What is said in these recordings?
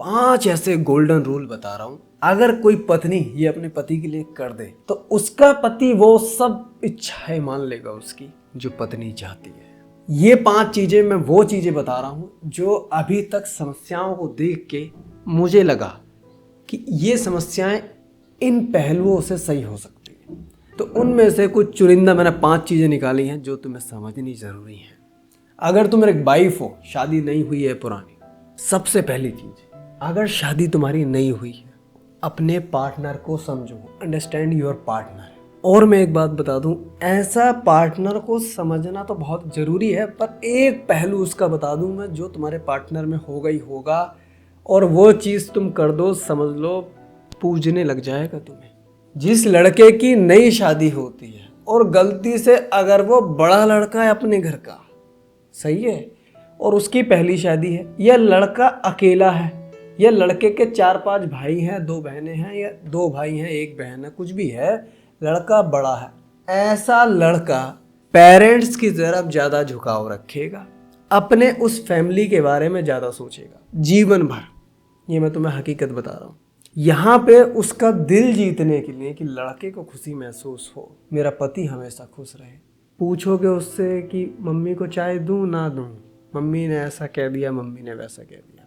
5 ऐसे golden rule बता रहा हूं, अगर कोई पत्नी ये अपने पति के लिए कर दे तो उसका पति वो सब इच्छाएं मान लेगा उसकी जो पत्नी चाहती है। ये 5 चीजें मैं वो चीजें बता रहा हूं जो अभी तक समस्याओं को देख के मुझे लगा कि ये समस्याएं इन पहलुओं से सही हो सकती है। तो उनमें से कुछ चुनिंदा मैंने 5 चीजें निकाली हैं जो तुम्हें समझनी जरूरी है। अगर तुम एक वाइफ हो, शादी नहीं हुई है पुरानी, सबसे पहली चीज, अगर शादी तुम्हारी नहीं हुई है, अपने पार्टनर को समझो, अंडरस्टैंड योर पार्टनर। और मैं एक बात बता दूं, ऐसा पार्टनर को समझना तो बहुत ज़रूरी है, पर एक पहलू उसका बता दूं मैं जो तुम्हारे पार्टनर में होगा ही होगा, और वो चीज़ तुम कर दो, समझ लो पूजने लग जाएगा तुम्हें। जिस लड़के की नई शादी होती है और गलती से अगर वो बड़ा लड़का है अपने घर का, सही है, और उसकी पहली शादी है, या लड़का अकेला है, या लड़के के 4-5 भाई हैं, 2 बहनें हैं, या 2 भाई हैं 1 बहन है, कुछ भी है, लड़का बड़ा है, ऐसा लड़का पेरेंट्स की तरफ ज़्यादा झुकाव रखेगा, अपने उस फैमिली के बारे में ज़्यादा सोचेगा जीवन भर। ये मैं तुम्हें हकीकत बता रहा हूँ। यहाँ पे उसका दिल जीतने के लिए कि लड़के को खुशी महसूस हो, मेरा पति हमेशा खुश रहे, पूछोगे उससे कि मम्मी को चाय दूँ ना दूँ, मम्मी ने ऐसा कह दिया, मम्मी ने वैसा कह दिया।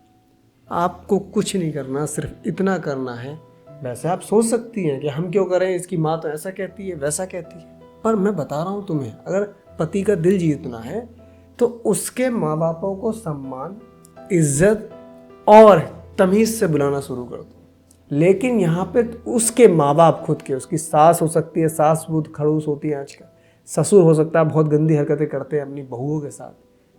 आपको कुछ नहीं करना, सिर्फ इतना करना है। वैसे आप सोच सकती हैं कि हम क्यों करें, इसकी माँ तो ऐसा कहती है वैसा कहती है, पर मैं बता रहा हूँ तुम्हें, अगर पति का दिल जीतना है तो उसके माँ बापों को सम्मान, इज्जत और तमीज़ से बुलाना शुरू कर दो। लेकिन यहाँ पे उसके माँ बाप खुद के, उसकी सास हो सकती है, सास बहुत खड़ूस होती है आजकल, ससुर हो सकता है बहुत गंदी हरकतें करते हैं अपनी बहुओं के साथ,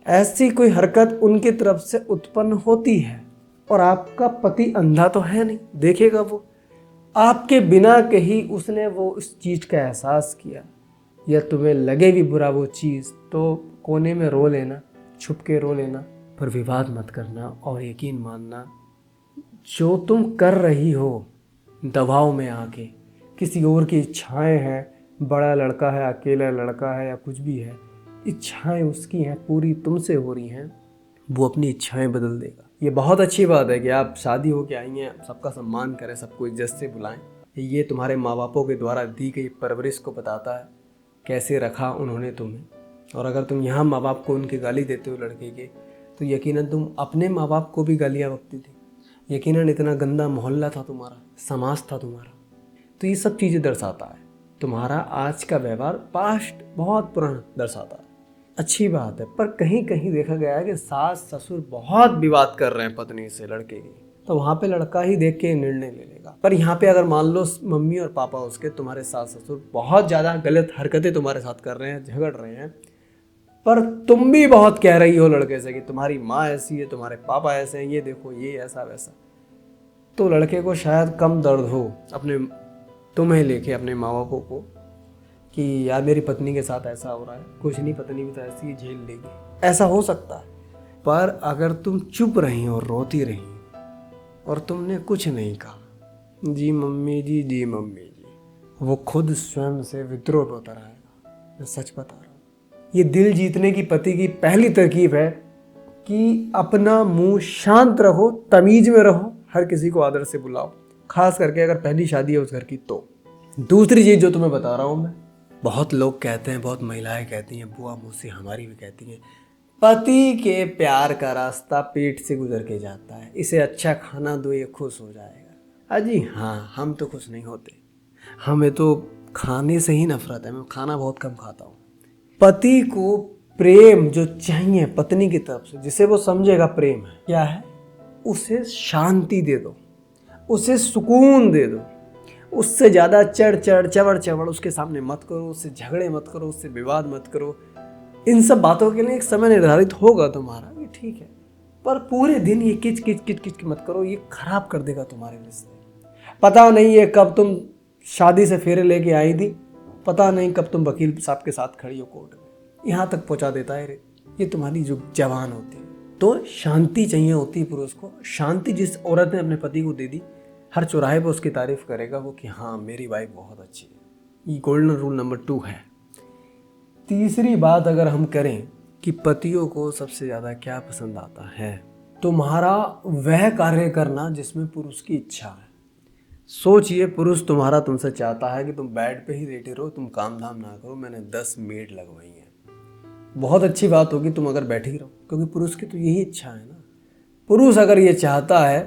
ऐसी कोई हरकत उनकी तरफ से उत्पन्न होती है, और आपका पति अंधा तो है नहीं, देखेगा वो आपके बिना कहीं उसने वो उस चीज़ का एहसास किया, या तुम्हें लगे भी बुरा वो चीज़, तो कोने में रो लेना, छुप के रो लेना, पर विवाद मत करना। और यकीन मानना, जो तुम कर रही हो दबाव में आके, किसी और की इच्छाएं हैं, बड़ा लड़का है, अकेला लड़का है, या कुछ भी है, इच्छाएं उसकी हैं, पूरी तुमसे हो रही हैं, वो अपनी इच्छाएं बदल देगा। ये बहुत अच्छी बात है कि आप शादी होके आई हैं, सबका सम्मान करें, सबको इज्जत से बुलाएं। ये तुम्हारे माँ बापों के द्वारा दी गई परवरिश को बताता है, कैसे रखा उन्होंने तुम्हें। और अगर तुम यहाँ माँ बाप को उनकी गाली देते हो लड़के के, तो यकीनन तुम अपने माँ बाप को भी गालियाँ बकती थी, यकीनन इतना गंदा मोहल्ला था तुम्हारा, समाज था तुम्हारा। तो ये सब चीज़ें दर्शाता है, तुम्हारा आज का व्यवहार पास्ट बहुत पुराना दर्शाता है। अच्छी बात है, पर कहीं कहीं देखा गया है कि सास ससुर बहुत विवाद कर रहे हैं पत्नी से लड़के की, तो वहाँ पे लड़का ही देख के निर्णय ले लेगा। पर यहाँ पे अगर मान लो मम्मी और पापा उसके, तुम्हारे सास ससुर बहुत ज़्यादा गलत हरकतें तुम्हारे साथ कर रहे हैं, झगड़ रहे हैं, पर तुम भी बहुत कह रही हो लड़के से कि तुम्हारी माँ ऐसी है, तुम्हारे पापा ऐसे हैं, ये देखो ये ऐसा वैसा, तो लड़के को शायद कम दर्द हो अपने तुम्हें लेके अपने माँ बापों को कि यार मेरी पत्नी के साथ ऐसा हो रहा है, कुछ नहीं, पत्नी भी तो ऐसी ही झेल लेगी, ऐसा हो सकता है। पर अगर तुम चुप रही और रोती रही और तुमने कुछ नहीं कहा, जी मम्मी जी, जी मम्मी जी, वो खुद स्वयं से विद्रोह होता रहेगा। मैं सच बता रहा हूँ, ये दिल जीतने की पति की पहली तरकीब है कि अपना मुंह शांत रहो, तमीज में रहो, हर किसी को आदर से बुलाओ, खास करके अगर पहली शादी है उस घर की। तो दूसरी चीज़ जो तुम्हें बता रहा हूँ मैं, बहुत लोग कहते हैं, बहुत महिलाएं कहती हैं, बुआ मुझसे हमारी भी कहती हैं, पति के प्यार का रास्ता पेट से गुजर के जाता है, इसे अच्छा खाना दो ये खुश हो जाएगा। अजी हाँ, हम तो खुश नहीं होते, हमें तो खाने से ही नफरत है, मैं खाना बहुत कम खाता हूँ। पति को प्रेम जो चाहिए पत्नी की तरफ से, जिसे वो समझेगा प्रेम है क्या है, उसे शांति दे दो, उसे सुकून दे दो, उससे ज़्यादा चढ़ चढ़ उसके सामने मत करो, उससे झगड़े मत करो, उससे विवाद मत करो। इन सब बातों के लिए एक समय निर्धारित होगा तुम्हारा, ये ठीक है, पर पूरे दिन ये किच किच किच किच मत करो, ये खराब कर देगा तुम्हारे रिश्ते। पता नहीं है कब तुम शादी से फेरे लेके आई थी, पता नहीं कब तुम वकील साहब के साथ खड़ी हो कोर्ट में, यहाँ तक पहुँचा देता है ये तुम्हारी जो जवान होती है। तो शांति चाहिए होती है पुरुष को। शांति जिस औरत ने अपने पति को दे दी, हर चौराहे पर उसकी तारीफ करेगा वो कि हाँ मेरी वाइफ बहुत अच्छी है। ये गोल्डन रूल नंबर 2 है। तीसरी बात अगर हम करें कि पतियों को सबसे ज़्यादा क्या पसंद आता है, तुम्हारा वह कार्य करना जिसमें पुरुष की इच्छा है। सोचिए, पुरुष तुम्हारा तुमसे चाहता है कि तुम बेड पे ही लेटे रहो, तुम काम धाम ना करो, मैंने 10 मेड लगवाई हैं। बहुत अच्छी बात होगी तुम अगर बैठे ही रहो, क्योंकि पुरुष की तो यही इच्छा है ना। पुरुष अगर ये चाहता है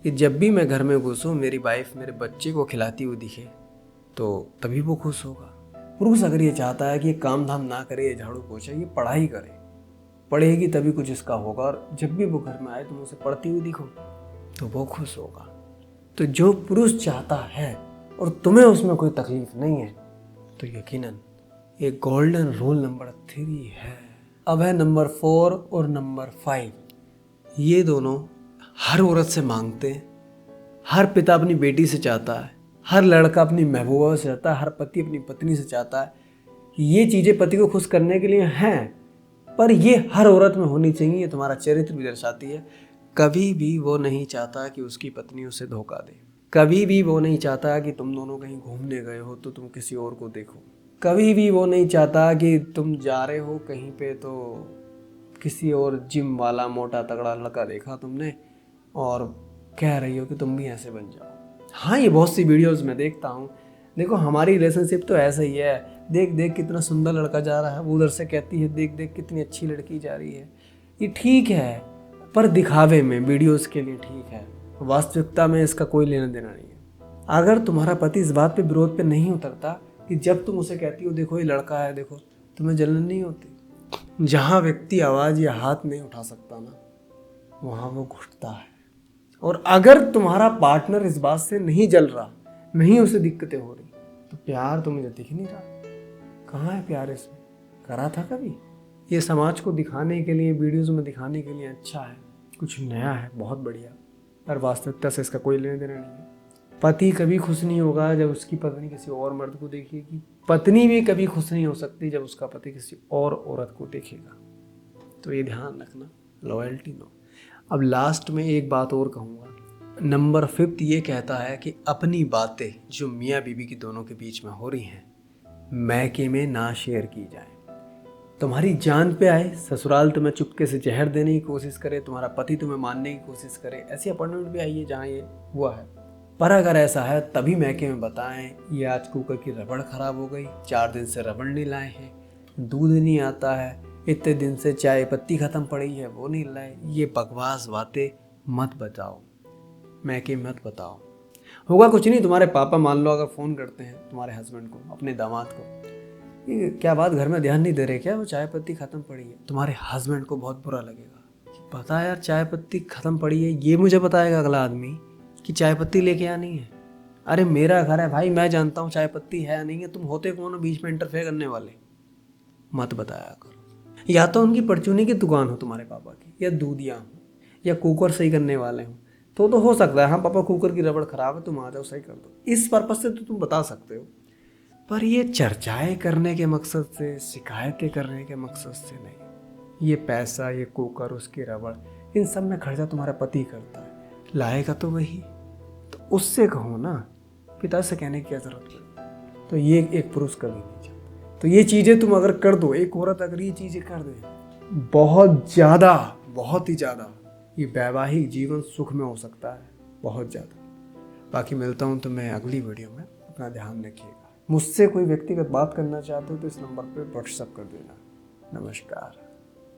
कि जब भी मैं घर में घुसूं मेरी वाइफ मेरे बच्चे को खिलाती हुई दिखे, तो तभी वो खुश होगा। पुरुष अगर ये चाहता है कि ये काम धाम ना करे, ये झाड़ू पोछा, ये पढ़ाई करे, पढ़ेगी तभी कुछ इसका होगा, और जब भी वो घर में आए तुम उसे पढ़ती हुई दिखो तो वो खुश होगा। तो जो पुरुष चाहता है और तुम्हें उसमें कोई तकलीफ नहीं है, तो यकीनन ये गोल्डन रूल नंबर 3 है। अब है नंबर 4 और नंबर 5। ये दोनों हर औरत से मांगते हैं, हर पिता अपनी बेटी से चाहता है, हर लड़का अपनी महबूबा से चाहता है, हर पति अपनी पत्नी से चाहता है। ये चीज़ें पति को खुश करने के लिए हैं, पर ये हर औरत में होनी चाहिए। ये तुम्हारा चरित्र भी दर्शाती है। कभी भी वो नहीं चाहता कि उसकी पत्नी उसे धोखा दे, कभी भी वो नहीं चाहता कि तुम दोनों कहीं घूमने गए हो तो तुम किसी और को देखो, कभी भी वो नहीं चाहता कि तुम जा रहे हो कहीं पे तो किसी और जिम वाला मोटा तगड़ा लड़का देखा तुमने और कह रही हो कि तुम भी ऐसे बन जाओ। हाँ, ये बहुत सी वीडियोस में देखता हूँ। देखो, हमारी रिलेशनशिप तो ऐसा ही है, देख देख कितना सुंदर लड़का जा रहा है, वो उधर से कहती है देख देख कितनी अच्छी लड़की जा रही है। ये ठीक है, पर दिखावे में, वीडियोस के लिए ठीक है, वास्तविकता में इसका कोई लेना देना नहीं है। अगर तुम्हारा पति इस बात पे विरोध पे नहीं उतरता कि जब तुम उसे कहती हो देखो ये लड़का है देखो, तुम्हें जलन नहीं होती? जहाँ व्यक्ति आवाज़ या हाथ नहीं उठा सकता ना, वहाँ वो घुटता है। और अगर तुम्हारा पार्टनर इस बात से नहीं जल रहा, नहीं उसे दिक्कतें हो रही, तो प्यार तो मुझे दिख नहीं रहा। कहाँ है प्यार? इसमें करा था कभी? ये समाज को दिखाने के लिए, वीडियोज़ में दिखाने के लिए अच्छा है, कुछ नया है, बहुत बढ़िया, पर वास्तविकता से इसका कोई लेना देना नहीं है। पति कभी खुश नहीं होगा जब उसकी पत्नी किसी और मर्द को देखेगी, पत्नी भी कभी खुश नहीं हो सकती जब उसका पति किसी और औरत को देखेगा। तो ये ध्यान रखना, लॉयल्टी नो। अब लास्ट में एक बात और कहूँगा। नंबर 5 ये कहता है कि अपनी बातें जो मियाँ बीवी की दोनों के बीच में हो रही हैं मैके में ना शेयर की जाए। तुम्हारी जान पे आए, ससुराल तुम्हें चुपके से जहर देने की कोशिश करे, तुम्हारा पति तुम्हें मारने की कोशिश करे, ऐसी अपॉइंटमेंट भी आई है जहाँ ये हुआ है। पर अगर ऐसा है तभी मैके में बताएं, ये आज कुकर की रबड़ खराब हो गई, 4 दिन से रबड़ नहीं लाए हैं, दूध नहीं आता है, इतने दिन से चाय पत्ती ख़त्म पड़ी है वो नहीं लाए। ये बकवास बातें मत बताओ, मैके मत बताओ। होगा कुछ नहीं, तुम्हारे पापा मान लो अगर फ़ोन करते हैं तुम्हारे हस्बैंड को, अपने दामाद को, ये क्या बात घर में ध्यान नहीं दे रहे क्या, वो चाय पत्ती ख़त्म पड़ी है। तुम्हारे हस्बैंड को बहुत बुरा लगेगा कि पता यार चाय पत्ती ख़त्म पड़ी है, ये मुझे बताएगा अगला आदमी कि चाय पत्ती लेके आनी है। अरे मेरा घर है भाई, मैं जानता हूँ चाय पत्ती है या नहीं है, तुम होते कौन हो बीच में इंटरफेयर करने वाले? मत बताया करो। या तो उनकी परचूनी की दुकान हो तुम्हारे पापा की, या दूधिया हो, या कुकर सही करने वाले हो, तो हो सकता है हाँ पापा कुकर की रबड़ ख़राब है, तुम आ जाओ सही कर दो, इस पर्पज़ से तो तुम बता सकते हो। पर ये चर्चाएं करने के मकसद से, शिकायतें करने के मकसद से नहीं। ये पैसा, ये कुकर, उसकी रबड़, इन सब में खर्चा तुम्हारा पति करता है, लाएगा तो वही, तो उससे कहो ना, पिता से कहने की क्या जरूरत है? तो ये एक पुरुष कभी नहीं चाहता। तो ये चीज़ें तुम अगर कर दो, एक औरत अगर ये चीज़ें कर दे, बहुत ज़्यादा, बहुत ही ज़्यादा ये वैवाहिक जीवन सुख में हो सकता है, बहुत ज़्यादा। बाकी मिलता हूँ तो मैं अगली वीडियो में, अपना ध्यान रखिएगा। मुझसे कोई व्यक्तिगत बात करना चाहते हो तो इस नंबर पर व्हाट्सएप कर देना। नमस्कार।